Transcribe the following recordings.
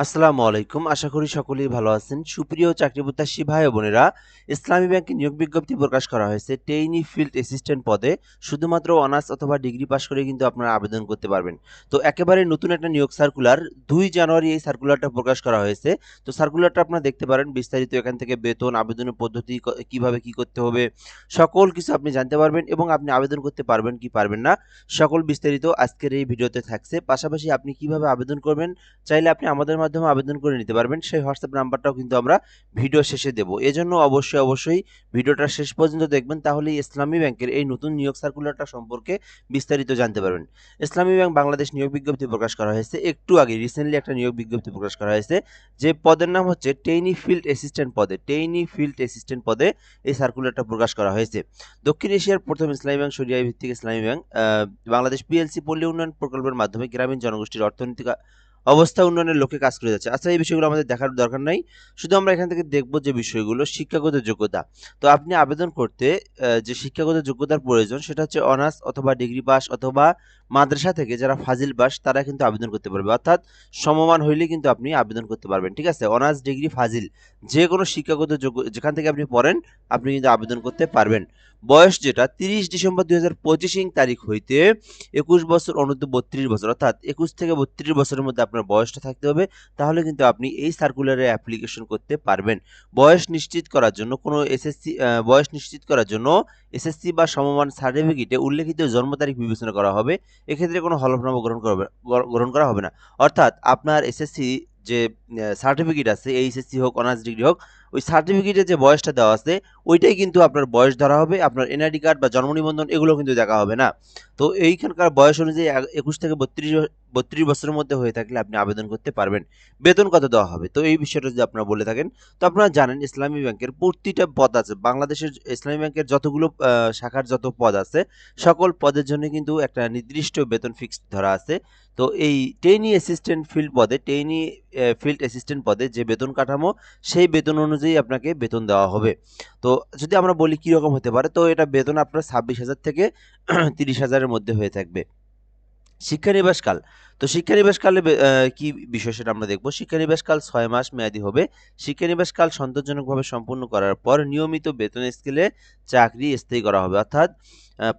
আসসালামু আলাইকুম। আশা করি সকলেই ভালো আছেন। সুপ্রিয় চাকরিপ্রত্যাশী ভাই ও বোনেরা, ইসলামী ব্যাংকে নিয়োগ বিজ্ঞপ্তি প্রকাশ করা হয়েছে ট্রেইনি ফিল্ড অ্যাসিস্ট্যান্ট পদে। শুধুমাত্র অনার্স অথবা ডিগ্রি পাস করে কিন্তু আপনারা আবেদন করতে পারবেন। তো একেবারে নতুন একটা নিয়োগ সার্কুলার ২ জানুয়ারি এই সার্কুলারটা প্রকাশ করা হয়েছে। তো সার্কুলারটা আপনারা দেখতে পারেন বিস্তারিত এখান থেকে বেতন, আবেদনের পদ্ধতি কিভাবে কি করতে হবে সকল কিছু আপনি জানতে পারবেন এবং আপনি আবেদন করতে পারবেন কি পারবেন না সকল বিস্তারিত আজকের এই ভিডিওতে থাকছে। পাশাপাশি আপনি কিভাবে আবেদন করবেন চাইলে আপনি আমাদের মাধ্যমে আবেদন করে নিতে পারবেন। সেই হোয়াটসঅ্যাপ নাম্বারটাও কিন্তু আমরা ভিডিও শেষে দেব। এজন্য অবশ্যই ভিডিওটা শেষ পর্যন্ত দেখবেন, তাহলেই ইসলামী ব্যাংকের এই নতুন নিয়োগ সার্কুলারটা সম্পর্কে বিস্তারিত জানতে পারবেন। ইসলামী ব্যাংক বাংলাদেশ নিয়োগ বিজ্ঞপ্তি প্রকাশ করা হয়েছে। একটু আগে রিসেন্টলি একটা নিয়োগ বিজ্ঞপ্তি প্রকাশ করা হয়েছে, যে পদের নাম হচ্ছে ট্রেইনি ফিল্ড অ্যাসিস্ট্যান্ট পদে। ট্রেইনি ফিল্ড অ্যাসিস্ট্যান্ট পদে এই সার্কুলারটা প্রকাশ করা হয়েছে। দক্ষিণ এশিয়ার প্রথম ইসলামী ব্যাংক, শরিয়াহ ভিত্তিক ইসলামী ব্যাংক বাংলাদেশ পিএলসি পল্লী উন্নয়ন প্রকল্পের মাধ্যমে গ্রামীণ জনগোষ্ঠীর অর্থনৈতিক অবস্থা উন্নয়নের লক্ষ্যে কাজ করে যাচ্ছে। আচ্ছা, এই বিষয়গুলো আমাদের দেখার দরকার নাই। শুধু আমরা এখান থেকে দেখব যে বিষয়গুলো শিক্ষাগত যোগ্যতা। তো আপনি আবেদন করতে যে শিক্ষাগত যোগ্যতার প্রয়োজন সেটা হচ্ছে অনার্স অথবা ডিগ্রি পাস অথবা মাদ্রাসা থেকে যারা ফাজিল পাস তারা কিন্তু আবেদন করতে পারবে। অর্থাৎ সমমান হইলেই কিন্তু আপনি আবেদন করতে পারবেন। ঠিক আছে? অনার্স, ডিগ্রি, ফাজিল যে কোনো শিক্ষাগত যোগ্য যেখান থেকে আপনি পড়েন আপনি কিন্তু আবেদন করতে পারবেন। বয়স যেটা ৩০ ডিসেম্বর ২০২৫ তারিখ হইতে ২১ বছর অনূর্ধ্ব ৩২ বছর, অর্থাৎ ২১ থেকে ৩২ বছরের মধ্যে আপনার বয়সটা থাকতে হবে। তাহলে কিন্তু আপনি এই সার্কুলারে অ্যাপ্লিকেশন করতে পারবেন। বয়স নিশ্চিত করার জন্য কোনো এসএসসি বয়স নিশ্চিত করার জন্য এসএসসি বা সমমান সার্টিফিকেটে উল্লেখিত জন্ম তারিখ বিবেচনা করা হবে। এক্ষেত্রে কোনো হলফনামা গ্রহণ করা হবে না। অর্থাৎ আপনার এসএসসি যে সার্টিফিকেট আছে, এইচএসসি হোক, অনার্স ডিগ্রি হোক, ওই সার্টিফিকেটে যে বয়সটা দেওয়া আছে ওইটাই কিন্তু আপনার বয়স ধরা হবে। আপনার এনআইডি কার্ড বা জন্ম নিবন্ধন এগুলো কিন্তু দেখা হবে না। তো এইখানকার বয়স অনুযায়ী ২১ থেকে ৩২ বছরের মধ্যে হয়ে থাকলে আপনি আবেদন করতে পারবেন। বেতন কত দেওয়া হবে? তো এই বিষয়টা যদি আপনারা বলে থাকেন, তো আপনারা জানেন ইসলামী ব্যাংকের প্রতিটা পদ আছে। বাংলাদেশের ইসলামী ব্যাংকের যতগুলো শাখার যত পদ আছে, সকল পদের জন্য কিন্তু একটা নির্দিষ্ট বেতন ফিক্সড ধরা আছে। তো এই ট্রেইনি অ্যাসিস্ট্যান্ট ফিল্ড পদে, ট্রেইনি ফিল্ড অ্যাসিস্ট্যান্ট পদে যে বেতন কাঠামো, সেই বেতন অনুযায়ী আপনাকে বেতন দেওয়া হবে। তো যদি আমরা বলি কিরকম হতে পারে, তো এটা বেতন আপনার ২৬,০০০ থেকে ৩০,০০০ এর মধ্যে হয়ে থাকবে। শিক্ষানিবাসকাল। তো শিক্ষানিবাসকালে কি বিষয় সেটা আমরা দেখব। শিক্ষানিবাসকাল ৬ মাস মেয়াদী হবে। শিক্ষানিবাসকাল সন্তোষজনকভাবে সম্পূর্ণ করার পর নিয়মিত বেতন স্কেলে চাকরি স্থায়ী করা হবে। অর্থাৎ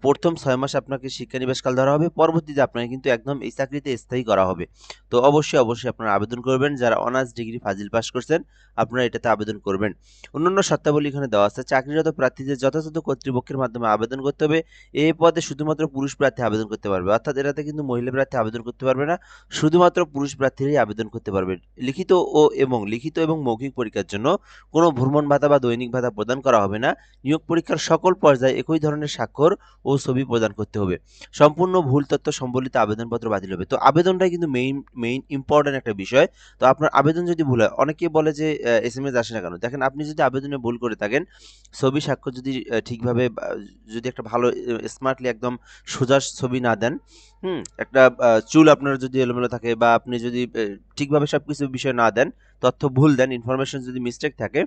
১ম ৬ মাস আপনাকে শিক্ষানিবাসকাল ধরা হবে। পরবর্তীতে আপনাকে কিন্তু একদম এই চাকরিতে স্থায়ী করা হবে। তো অবশ্যই আপনারা আবেদন করবেন। যারা অনার্স, ডিগ্রি, ফাজিল পাস করছেন আপনারা এটাতে আবেদন করবেন। অন্যান্য শর্তাবলী এখানে দেওয়া আছে। চাকরিরত প্রার্থীদের যথাযথ কর্তৃপক্ষের মাধ্যমে আবেদন করতে হবে। এই পদে শুধুমাত্র পুরুষ প্রার্থী আবেদন করতে পারবে। অর্থাৎ এটাতে কিন্তু মহিলা প্রার্থী আবেদন করতে পারবে না। শুধুমাত্র পুরুষ প্রার্থীরাই আবেদন করতে পারবে। লিখিত এবং মৌখিক পরীক্ষার জন্য কোনো ভ্রমণ ভাতা বা দৈনিক ভাতা প্রদান করা হবে না। নিয়োগ পরীক্ষার সকল পর্যায়ে একই ধরনের স্বাক্ষর ও ছবি প্রদান করতে হবে। সম্পূর্ণ ভুল তথ্য সম্বলিত আবেদনপত্র বাতিল হবে। তো আবেদনটাই কিন্তু মেইন ইম্পর্টেন্ট একটা বিষয়। তো আপনার আবেদন যদি ভুল হয়, অনেকেই বলে যে এসএমএস আসে না কেন? দেখেন, আপনি যদি আবেদনে ভুল করে থাকেন, ছবি স্বাক্ষর যদি ঠিকভাবে যদি একটা ভালো স্মার্টলি একদম সোজা ছবি না দেন, একটা চুল আপনার যদি এলোমেলো থাকে বা আপনি যদি ঠিকভাবে সবকিছু বিষয় না দেন, তথ্য ভুল দেন, ইনফরমেশন যদি মিস্টেক থাকে,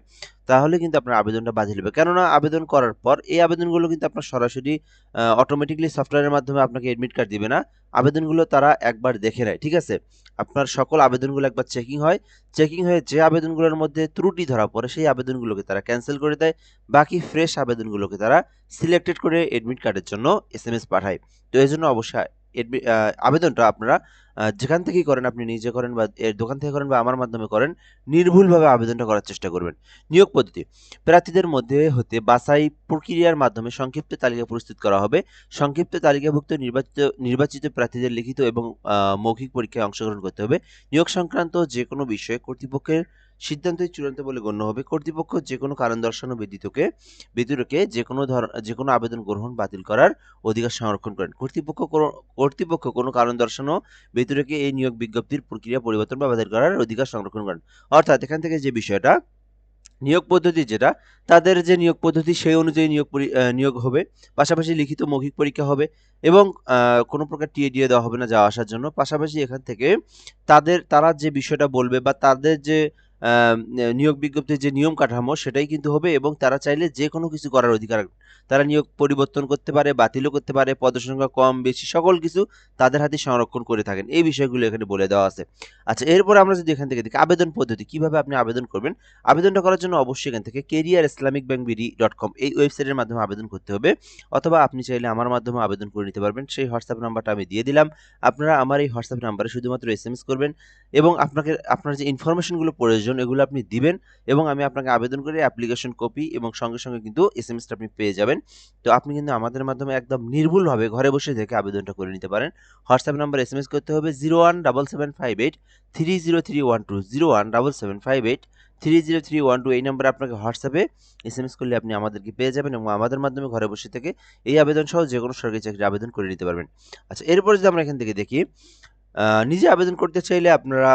তাহলে কিন্তু আপনার আবেদনটা বাতিল হবে। কেননা আবেদন করার পর এই আবেদনগুলো কিন্তু আপনার সরাসরি অটোমেটিক্যালি সফটওয়্যারের মাধ্যমে আপনাকে এডমিট কার্ড দিবে না। আবেদনগুলো তারা একবার দেখে নেয়। ঠিক আছে? আপনার সকল আবেদনগুলো একবার চেকিং হয়। চেকিং হয়ে যে আবেদনগুলোর মধ্যে ত্রুটি ধরা পড়ে সেই আবেদনগুলোকে তারা ক্যানসেল করে দেয়। বাকি ফ্রেশ আবেদনগুলোকে তারা সিলেক্টেড করে এডমিট কার্ডের জন্য এসএমএস পাঠায়। তো এজন্য অবশ্যই আবেদনটা আপনারা যেখান থেকেই করেন, আপনি নিজে করেন বা এর দোকান থেকে করেন বা আমার মাধ্যমে করেন, নির্ভুলভাবে আবেদনটা করার চেষ্টা করবেন। নিয়োগ পদ্ধতি: প্রার্থীদের মধ্যে হতে বাছাই প্রক্রিয়ার মাধ্যমে সংক্ষিপ্ত তালিকা প্রস্তুত করা হবে। সংক্ষিপ্ত তালিকাভুক্ত নির্বাচিত প্রার্থীদের লিখিত এবং মৌখিক পরীক্ষায় অংশগ্রহণ করতে হবে। নিয়োগ সংক্রান্ত যে কোনো বিষয়ে কর্তৃপক্ষের সিদ্ধান্তই চূড়ান্ত বলে গণ্য হবে। কর্তৃপক্ষ যে কোনো কারণ দর্শানো ব্যতিরেকে যে কোনো আবেদন গ্রহণ বাতিল করার অধিকার সংরক্ষণ করেন। কর্তৃপক্ষ কোনো কারণ দর্শানো ব্যতিরেকে এই নিয়োগ বিজ্ঞপ্তির প্রক্রিয়া পরিবর্তন বা বাতিল করার অধিকার সংরক্ষণ করেন। অর্থাৎ এখান থেকে যে বিষয়টা, নিয়োগ পদ্ধতি যেটা, তাদের যে নিয়োগ পদ্ধতি সেই অনুযায়ী নিয়োগ হবে। পাশাপাশি লিখিত মৌখিক পরীক্ষা হবে এবং কোনো প্রকার টিএডিএ দেওয়া হবে না যাওয়া আসার জন্য। পাশাপাশি এখান থেকে তারা যে বিষয়টা বলবে বা তাদের যে নিয়োগ বিজ্ঞপ্তির যে নিয়ম কাঠামো সেটাই কিন্তু হবে, এবং তারা চাইলে যে কোনো কিছু করার অধিকার, তারা নিয়োগ পরিবর্তন করতে পারে, বাতিলও করতে পারে, পদসংখ্যা কম বেশি সকল কিছু তাদের হাতে সংরক্ষণ করে থাকেন। এই বিষয়গুলো এখানে বলে দেওয়া আছে। আচ্ছা, এরপর আমরা যদি এখান থেকে দেখি আবেদন পদ্ধতি, কিভাবে আপনি আবেদন করবেন। আবেদনটা করার জন্য অবশ্যই এখান থেকে careerislamic.bank.bd.com এই ওয়েবসাইটের মাধ্যমে আবেদন করতে হবে, অথবা আপনি চাইলে আমার মাধ্যমে আবেদন করে নিতে পারবেন। সেই হোয়াটসঅ্যাপ নাম্বারটা আমি দিয়ে দিলাম। আপনারা আমার এই হোয়াটসঅ্যাপ নাম্বারে শুধুমাত্র এসএমএস করবেন, এবং আপনার যে ইনফরমেশনগুলো প্রয়োজন এগুলো আপনি দিবেন, এবং আমি আপনাকে আবেদন করে অ্যাপ্লিকেশন কপি এবং সঙ্গে সঙ্গে কিন্তু এসএমএসটা আপনি পেয়ে যাবেন। তো আপনি কিন্তু আমাদের মাধ্যমে একদম নির্ভুলভাবে ঘরে বসে থেকে আবেদনটা করে নিতে পারেন। হোয়াটসঅ্যাপ নাম্বার এসএমএস করতে হবে 017758303120, 017758303120। এই নাম্বারে আপনাকে হোয়াটসঅ্যাপে এসএমএস করলে আপনি আমাদেরকে পেয়ে যাবেন, এবং আমাদের মাধ্যমে ঘরে বসে থেকে এই আবেদন সহ যে কোনো সরকারি চাকরির আবেদন করে নিতে পারবেন। আচ্ছা, এরপরে যদি আমরা এখান থেকে দেখি, নিজে আবেদন করতে চাইলে আপনারা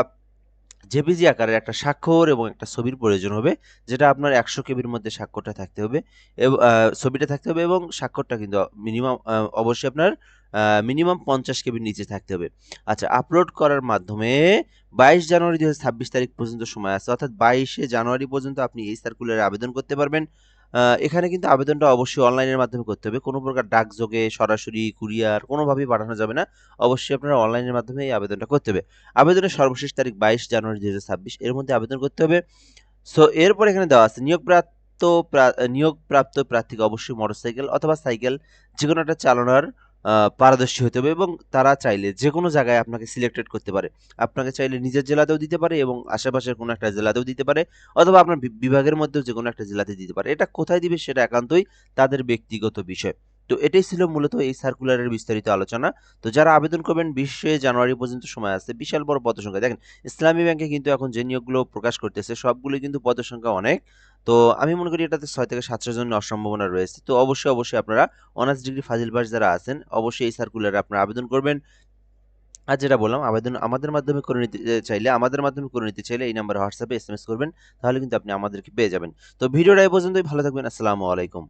জেপিজি আকারের একটা স্বাক্ষর এবং একটা ছবির প্রয়োজন হবে, যেটা আপনার 100 কেবির মধ্যে স্বাক্ষরটা থাকতে হবে, ছবিটা থাকতে হবে, এবং স্বাক্ষরটা কিন্তু মিনিমাম অবশ্যই আপনার মিনিমাম 50 কেবির নিচে থাকতে হবে। আচ্ছা, আপলোড করার মাধ্যমে 22 জানুয়ারি 2026 তারিখ পর্যন্ত সময় আছে, অর্থাৎ 22শে জানুয়ারি পর্যন্ত আপনি এই সার্কুলারে আবেদন করতে পারবেন। এখানে কিন্তু আবেদনটা অবশ্যই অনলাইনের মাধ্যমে করতে হবে, কোনো প্রকার ডাকযোগে সরাসরি কুরিয়ার কোনোভাবেই পাঠানো যাবে না। অবশ্যই আপনারা অনলাইনের মাধ্যমে এই আবেদনটা করতে হবে। আবেদনের সর্বশেষ তারিখ 22 জানুয়ারি 2026, এর মধ্যে আবেদন করতে হবে। সো এরপর এখানে দেওয়া আছে নিয়োগপ্রাপ্ত প্রার্থীকে অবশ্যই মোটরসাইকেল অথবা সাইকেল যে কোনো একটা চালানোর পারদর্শী হতে হবে, এবং তারা চাইলে যে কোনো জায়গায় আপনাকে সিলেক্টেড করতে পারে। আপনাকে চাইলে নিজের জেলাতেও দিতে পারে, এবং আশেপাশের কোনো একটা জেলাতেও দিতে পারে, অথবা আপনার বিভাগের মধ্যেও যে কোনো একটা জেলাতে দিতে পারে। এটা কোথায় দিবে সেটা একান্তই তাদের ব্যক্তিগত বিষয়। তো এটাই ছিল মূলত এই সার্কুলারের বিস্তারিত আলোচনা। তো যারা আবেদন করবেন 20শে জানুয়ারি পর্যন্ত সময় আছে, বিশাল বড় পদসংখ্যা। দেখেন, ইসলামী ব্যাংকে কিন্তু এখন যে নিয়োগগুলো প্রকাশ করতেছে সবগুলো কিন্তু পদসংখ্যা অনেক। তো আমি মনে করি এটাতে 6 থেকে 700 জন নেওয়ার সম্ভাবনা রয়েছে। তো অবশ্যই আপনারা অনার্স ডিগ্রি ফাজিল পাস যারা আছেন অবশ্যই এই সার্কুলারে আপনারা আবেদন করবেন। আর যেটা বললাম, আবেদন আমাদের মাধ্যমে করে নিতে চাইলে এই নাম্বারে হোয়াটসঅ্যাপে এসএমএস করবেন, তাহলে কিন্তু আপনি আমাদেরকে পেয়ে যাবেন। তো ভিডিওটা এই পর্যন্তই, ভালো থাকবেন। আসসালামু আলাইকুম।